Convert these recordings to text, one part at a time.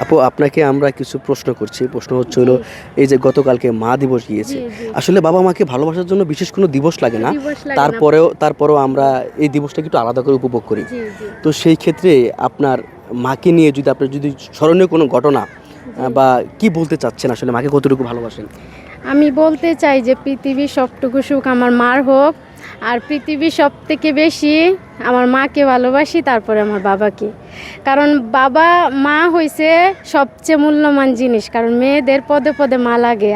আপু আপনাকে আমরা কিছু প্রশ্ন করছি। প্রশ্ন হচ্ছে জি, হলো এই যে গতকালকে মা দিবস গিয়েছে। জি, জি। আসলে বাবা মাকে ভালোবাসার জন্য বিশেষ কোনো দিবস লাগে না। দিবস লাগে না। তারপরেও আমরা এই দিবসটাকে একটু আলাদা করে উপভোগ করি। জি, জি, তো সেই ক্ষেত্রে আপনার মাকে নিয়ে যদি স্মরণীয় কোনো ঘটনা জি। বা কি বলতে চাচ্ছেন আসলে মাকে কতটুকু ভালোবাসেন? আমি বলতে চাই যে পৃথিবীর সবটুকু সুখ আমার মার হোক, আর পৃথিবীর সবথেকে বেশি আমার মাকে ভালোবাসি, তারপরে আমার বাবাকে। কারণ বাবা মা হইছে সবচেয়ে মূল্যবান জিনিস, কারণ মেয়েদের পদে পদে মা লাগে,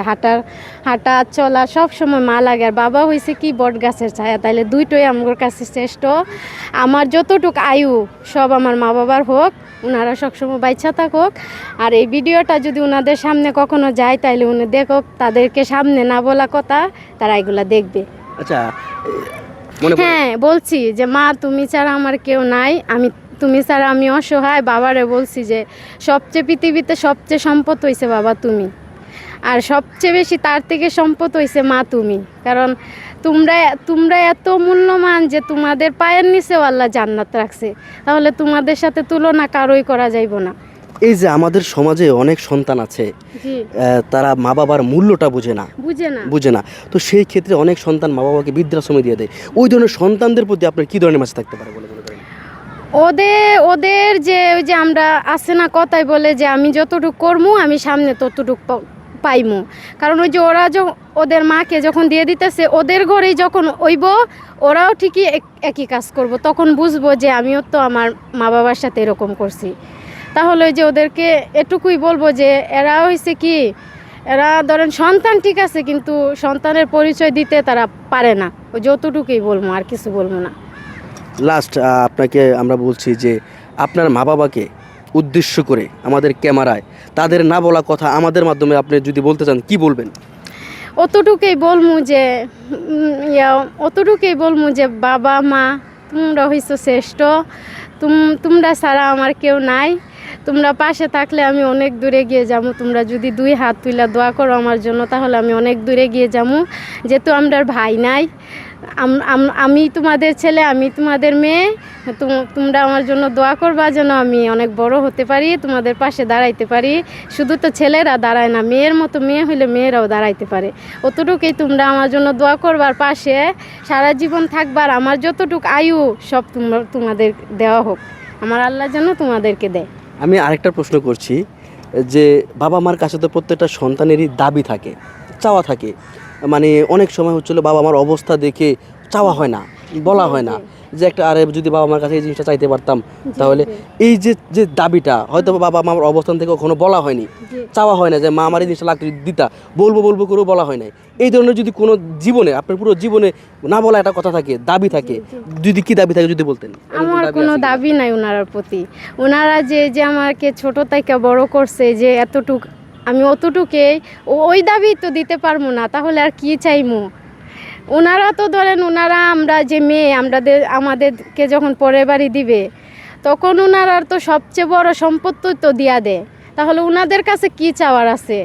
হাঁটা চলা সব সময় মা লাগে। আর বাবা হইছে কি বট গাছের ছায়া, তাইলে দুইটাই আমার কাছে শ্রেষ্ঠ। আমার যতটুকু আয়ু সব আমার মা বাবার হোক, ওনারা সবসময় বাইচা থাকুক। আর এই ভিডিওটা যদি ওনাদের সামনে কখনো যায় তাইলে উনি দেখুক, তাদেরকে সামনে না বলা কথা তারা এগুলা দেখবে। আচ্ছা, এ মনে পড়ে হ্যাঁ, বলছি যে মা তুমি ছাড়া আমার কেউ নাই, তুমি ছাড়া আমি অসহায়। বাবারে বলছি যে সবচেয়ে পৃথিবীতে সবচেয়ে সম্পদ হইছে বাবা তুমি, আর সবচেয়ে বেশি তার থেকে সম্পদ হইছে মা তুমি। কারণ তোমরা তোমরা এত মূল্যবান যে তোমাদের পায়ের নিচেও আল্লাহ জান্নাত রাখছে, তাহলে তোমাদের সাথে তুলনা কারোই করা যাইব না। এই যে আমাদের সমাজে অনেক সন্তান আছে, জি, তারা মা বাবার মূল্যটা বুঝে না। বুঝে না। বুঝে না। তো সেই ক্ষেত্রে অনেক সন্তান মা বাবাকে বৃদ্ধাশ্রমে দিয়ে দেয়। ওই ধরনের সন্তানদের প্রতি আপনার কি ধরনের মেসেজ থাকতে পারে বলে মনে করেন? ওদের ওদের যে ওই যে আমরা আছে না কথাই বলে যে আমি যতটুকু করমু আমি সামনে ততটুকু পাইমু। কারণ ওই যে ওরা ওদের মাকে যখন দিয়ে দিতেছে ওদের ঘরেই যখন ওইব, ওরাও ঠিকই একই কাজ করব, তখন বুঝবো যে আমিও তো আমার মা বাবার সাথে এরকম করছি। তাহলে ওই যে ওদেরকে এটুকুই বলবো যে এরা হয়েছে কি, এরা ধরেন সন্তান ঠিক আছে, কিন্তু সন্তানের পরিচয় দিতে তারা পারে না। ওই যতটুকুই বলবো, আর কিছু বলবো না। লাস্ট আপনাকে আমরা বলছি যে আপনার মা বাবাকে উদ্দেশ্য করে আমাদের ক্যামেরায় তাদের না বলা কথা আমাদের মাধ্যমে আপনি যদি বলতে চান কি বলবেন? অতটুকুই বলমু যে অতটুকুই বলমু যে বাবা মা তোমরা হইছো শ্রেষ্ঠ, তোমরা ছাড়া আমার কেউ নাই। তোমরা পাশে থাকলে আমি অনেক দূরে গিয়ে যাবো। তোমরা যদি দুই হাত তুইলা দোয়া করো আমার জন্য, তাহলে আমি অনেক দূরে গিয়ে যাবো। যেহেতু আমার ভাই নাই, আমি তোমাদের ছেলে, আমি তোমাদের মেয়ে। তোমরা আমার জন্য দোয়া করবা যেন আমি অনেক বড় হতে পারি, তোমাদের পাশে দাঁড়াইতে পারি। শুধু তো ছেলেরা দাঁড়ায় না, মেয়ের মতো মেয়ে হইলে মেয়েরাও দাঁড়াইতে পারে। অতটুকুই তোমরা আমার জন্য দোয়া করবার, পাশে সারা জীবন থাকবার। আমার যতটুকু আয়ু সব তোমাদের দেওয়া হোক, আমার আল্লাহ যেন তোমাদেরকে দেয়। আমি আরেকটা প্রশ্ন করছি যে বাবা মার কাছে তো প্রত্যেকটা সন্তানেরই দাবি থাকে, চাওয়া থাকে। মানে অনেক সময় হচ্ছিল বাবা মার অবস্থা দেখে চাওয়া হয় না, বলা হয় না যে একটা আরে যদি বাবা মার কাছে এই জিনিসটা চাইতে পারতাম জি, তাহলে। জি, এই যে যে দাবিটা হয়তো বাবা মার অবস্থান থেকে কখনো বলা হয়নি, জি। চাওয়া হয় না যে মা আমার এই জিনিসটা লাগতে দিতা, বলবো বলবো করেও বলা হয় নাই। এই ধরনের যদি কোনো জীবনে আপনার পুরো জীবনে না বলা একটা কথা থাকে, দাবি থাকে, যদি কি দাবি থাকে যদি বলতেন? এরকম আমার দাবি কোনো আছে কিনা? দাবি নাই ওনার প্রতি। ওনারা যে যে আমাকে ছোট থেকে বড় করছে, যে এতটুক আমি অতটুকুই, ওই দাবি তো দিতে পারবো না, তাহলে আর কি চাইমু। ওনারা তো ধরেন ওনারা আমরা যে মেয়ে, আমাদেরকে যখন পরের বাড়ি দিবে, তখন ওনারা তো সবচেয়ে বড় সম্পত্তি তো দিয়া দেয়। তাহলে ওনাদের কাছে কি চাওয়ার আছে?